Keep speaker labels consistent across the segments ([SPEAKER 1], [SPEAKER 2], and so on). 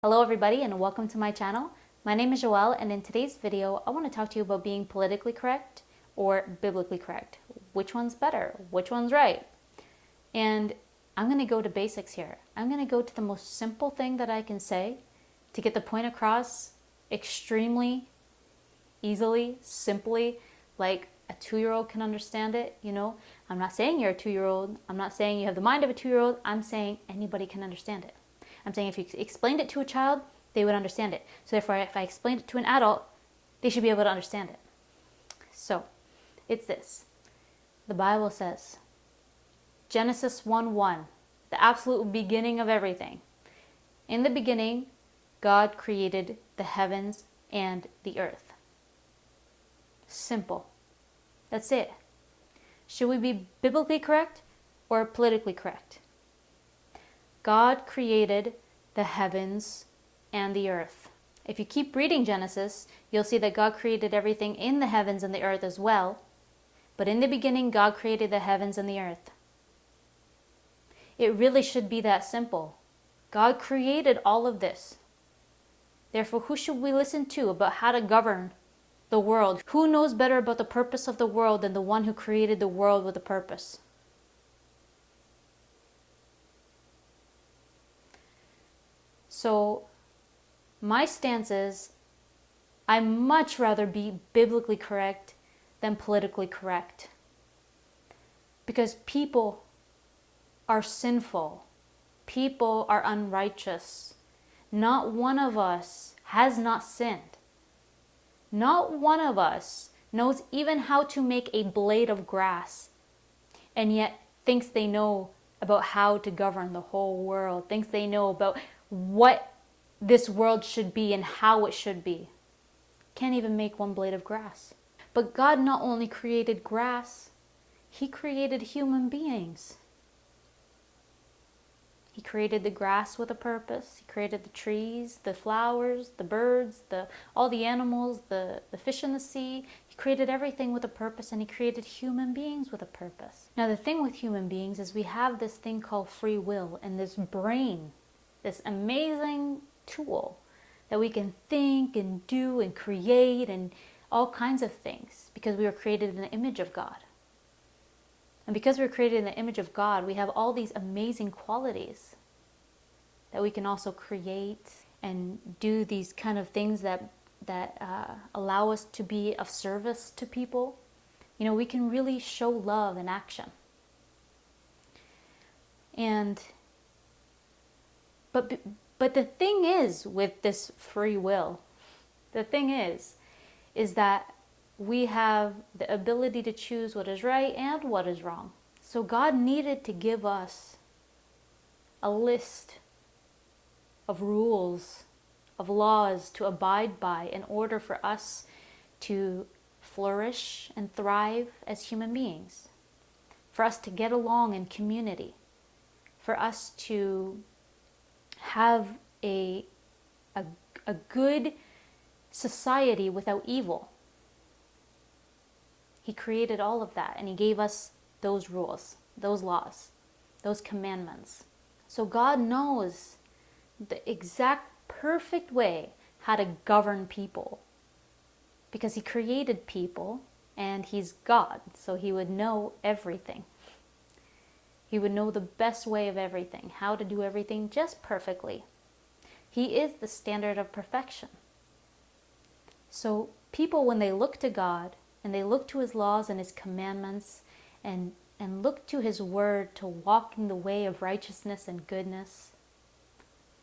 [SPEAKER 1] Hello everybody and welcome to my channel. My name is Joelle and in today's video I want to talk to you about being politically correct or biblically correct. Which one's better? Which one's right? And I'm going to go to basics here. I'm going to go to the most simple thing that I can say to get the point across extremely easily, simply, like a 2-year-old can understand it. I'm not saying you're a 2-year-old. I'm not saying you have the mind of a 2-year-old. I'm saying anybody can understand it. I'm saying if you explained it to a child, they would understand it. So therefore, if I explained it to an adult, they should be able to understand it. So, it's this. The Bible says, Genesis 1:1, the absolute beginning of everything. In the beginning, God created the heavens and the earth. Simple. That's it. Should we be biblically correct or politically correct? God created the heavens and the earth. If you keep reading Genesis, you'll see that God created everything in the heavens and the earth as well. But in the beginning, God created the heavens and the earth. It really should be that simple. God created all of this. Therefore, who should we listen to about how to govern the world? Who knows better about the purpose of the world than the one who created the world with a purpose? So my stance is I much rather be biblically correct than politically correct. Because people are sinful. People are unrighteous. Not one of us has not sinned. Not one of us knows even how to make a blade of grass, and yet thinks they know about how to govern the whole world, thinks they know about what this world should be and how it should be. Can't even make one blade of grass. But God not only created grass, He created human beings. He created the grass with a purpose. He created the trees, the flowers, the birds, all the animals, the fish in the sea. He created everything with a purpose, and He created human beings with a purpose. Now the thing with human beings is we have this thing called free will and this brain, this amazing tool that we can think and do and create and all kinds of things because we were created in the image of God. And because we were created in the image of God, we have all these amazing qualities that we can also create and do these kind of things that allow us to be of service to people. We can really show love in action. But the thing is with this free will, the thing is that we have the ability to choose what is right and what is wrong. So God needed to give us a list of rules, of laws to abide by in order for us to flourish and thrive as human beings, for us to get along in community, for us to have a good society without evil. He created all of that, and He gave us those rules, those laws, those commandments. So God knows the exact perfect way how to govern people, because He created people and He's God, so He would know everything. He would know the best way of everything, how to do everything just perfectly. He is the standard of perfection. So people, when they look to God and they look to His laws and His commandments and look to His word to walk in the way of righteousness and goodness,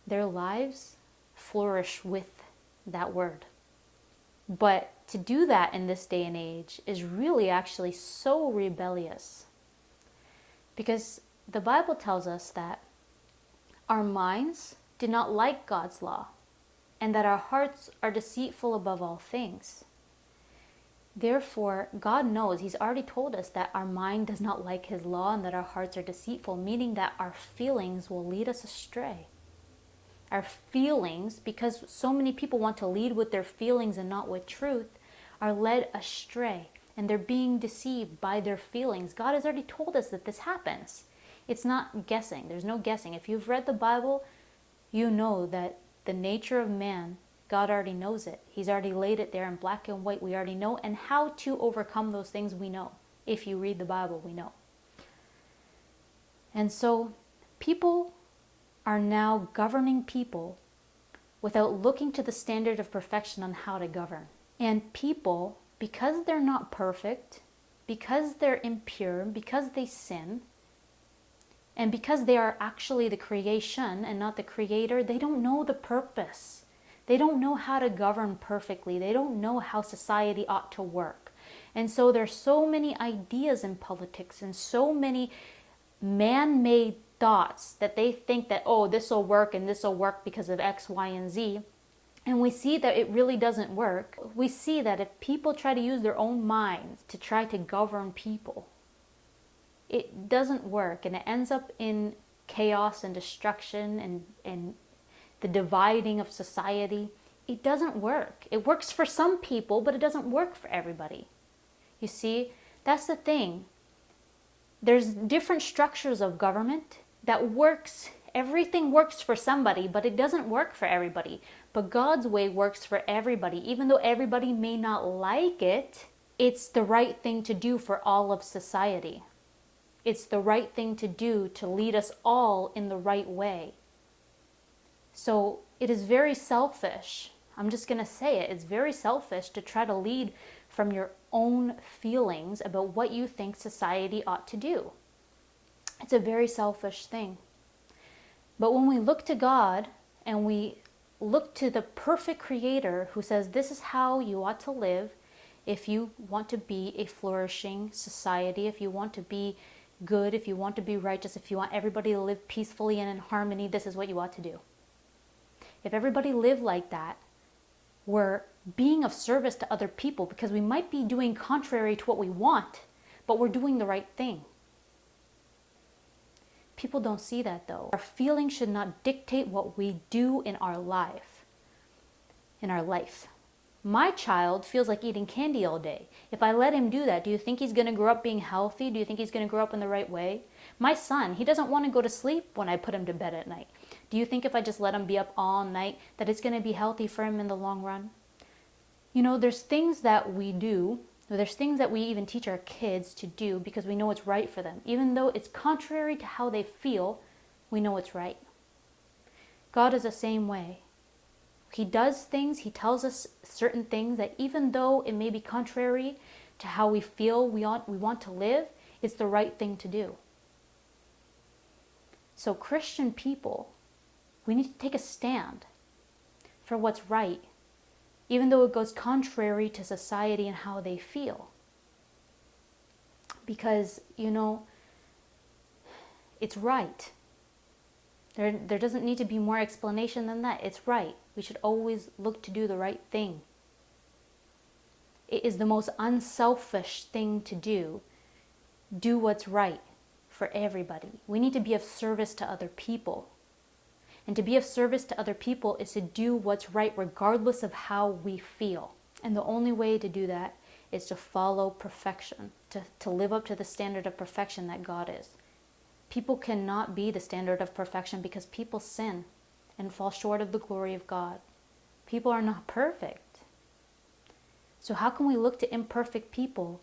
[SPEAKER 1] their lives flourish with that word. But to do that in this day and age is really actually so rebellious. Because the Bible tells us that our minds do not like God's law, and that our hearts are deceitful above all things. Therefore, God knows, He's already told us that our mind does not like His law and that our hearts are deceitful, meaning that our feelings will lead us astray. Our feelings, because so many people want to lead with their feelings and not with truth, are led astray. And they're being deceived by their feelings. God has already told us that this happens. It's not guessing. There's no guessing. If you've read the Bible, you know that the nature of man, God already knows it. He's already laid it there in black and white. We already know. And how to overcome those things, we know. If you read the Bible, we know. And so people are now governing people without looking to the standard of perfection on how to govern. And people, because they're not perfect, because they're impure, because they sin, and because they are actually the creation and not the creator, they don't know the purpose. They don't know how to govern perfectly. They don't know how society ought to work. And so there's so many ideas in politics and so many man-made thoughts that they think that, oh, this will work and this will work because of X, Y, and Z. And we see that it really doesn't work. We see that if people try to use their own minds to try to govern people, it doesn't work, and it ends up in chaos and destruction and the dividing of society. It doesn't work. It works for some people, but it doesn't work for everybody. You see, that's the thing. There's different structures of government that works. Everything works for somebody, but it doesn't work for everybody. But God's way works for everybody. Even though everybody may not like it, it's the right thing to do for all of society. It's the right thing to do to lead us all in the right way. So it is very selfish. I'm just going to say it. It's very selfish to try to lead from your own feelings about what you think society ought to do. It's a very selfish thing. But when we look to God and we look to the perfect creator who says this is how you ought to live if you want to be a flourishing society, if you want to be good, if you want to be righteous, if you want everybody to live peacefully and in harmony, this is what you ought to do. If everybody lived like that, we're being of service to other people because we might be doing contrary to what we want, but we're doing the right thing. People don't see that though. Our feelings should not dictate what we do in our life. My child feels like eating candy all day. If I let him do that, do you think he's going to grow up being healthy? Do you think he's going to grow up in the right way? My son, he doesn't want to go to sleep when I put him to bed at night. Do you think if I just let him be up all night that it's going to be healthy for him in the long run? You know, there's things that we do, or there's things that we even teach our kids to do because we know it's right for them. Even though it's contrary to how they feel, we know it's right. God is the same way. He does things, he tells us certain things that even though it may be contrary to how we feel we want to live, it's the right thing to do. So Christian people, we need to take a stand for what's right, even though it goes contrary to society and how they feel. Because, you know, it's right. There doesn't need to be more explanation than that. It's right. We should always look to do the right thing. It is the most unselfish thing to do. Do what's right for everybody. We need to be of service to other people. And to be of service to other people is to do what's right regardless of how we feel. And the only way to do that is to follow perfection, to live up to the standard of perfection that God is. People cannot be the standard of perfection because people sin and fall short of the glory of God. People are not perfect. So how can we look to imperfect people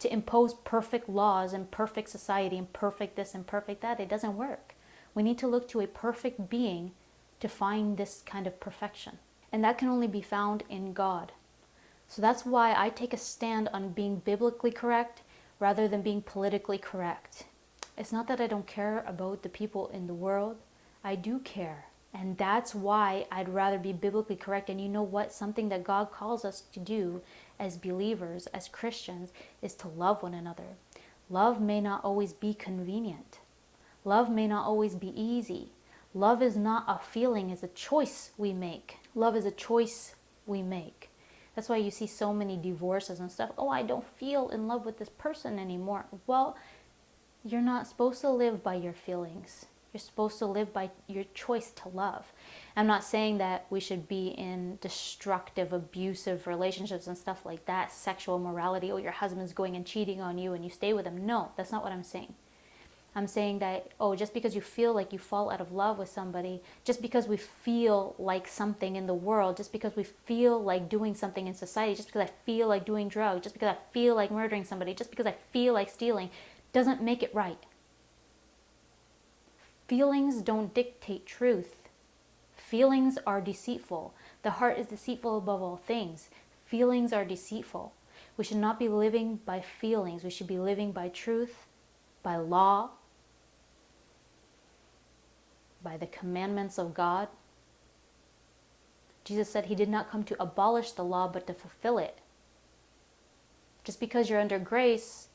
[SPEAKER 1] to impose perfect laws and perfect society and perfect this and perfect that? It doesn't work. We need to look to a perfect being to find this kind of perfection. And that can only be found in God. So that's why I take a stand on being biblically correct rather than being politically correct. It's not that I don't care about the people in the world. I do care. And that's why I'd rather be biblically correct. And you know what? Something that God calls us to do as believers, as Christians, is to love one another. Love may not always be convenient. Love may not always be easy. Love is not a feeling, it's a choice we make. Love is a choice we make. That's why you see so many divorces and stuff. Oh, I don't feel in love with this person anymore. Well, you're not supposed to live by your feelings. You're supposed to live by your choice to love. I'm not saying that we should be in destructive, abusive relationships and stuff like that. Sexual morality. Oh, your husband's going and cheating on you and you stay with him. No, that's not what I'm saying. I'm saying that, oh, just because you feel like you fall out of love with somebody, just because we feel like something in the world, just because we feel like doing something in society, just because I feel like doing drugs, just because I feel like murdering somebody, just because I feel like stealing, doesn't make it right. Feelings don't dictate truth. Feelings are deceitful. The heart is deceitful above all things. Feelings are deceitful. We should not be living by feelings. We should be living by truth, by law, by the commandments of God. Jesus said he did not come to abolish the law, but to fulfill it. Just because you're under grace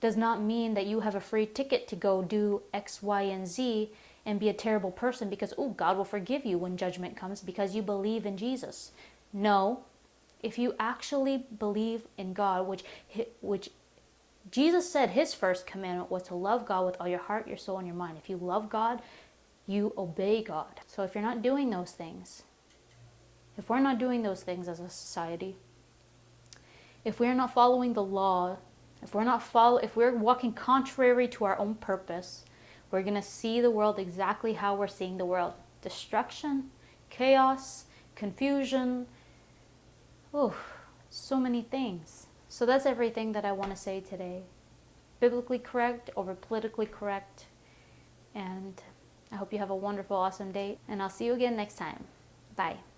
[SPEAKER 1] does not mean that you have a free ticket to go do X, Y, and Z and be a terrible person because, oh, God will forgive you when judgment comes because you believe in Jesus. No. If you actually believe in God, which Jesus said his first commandment was to love God with all your heart, your soul, and your mind. If you love God, you obey God. So if you're not doing those things, if we're not doing those things as a society, if we're not following the law, if we're walking contrary to our own purpose, we're going to see the world exactly how we're seeing the world. Destruction, chaos, confusion, so many things. So that's everything that I want to say today. Biblically correct over politically correct. And I hope you have a wonderful, awesome day. And I'll see you again next time. Bye.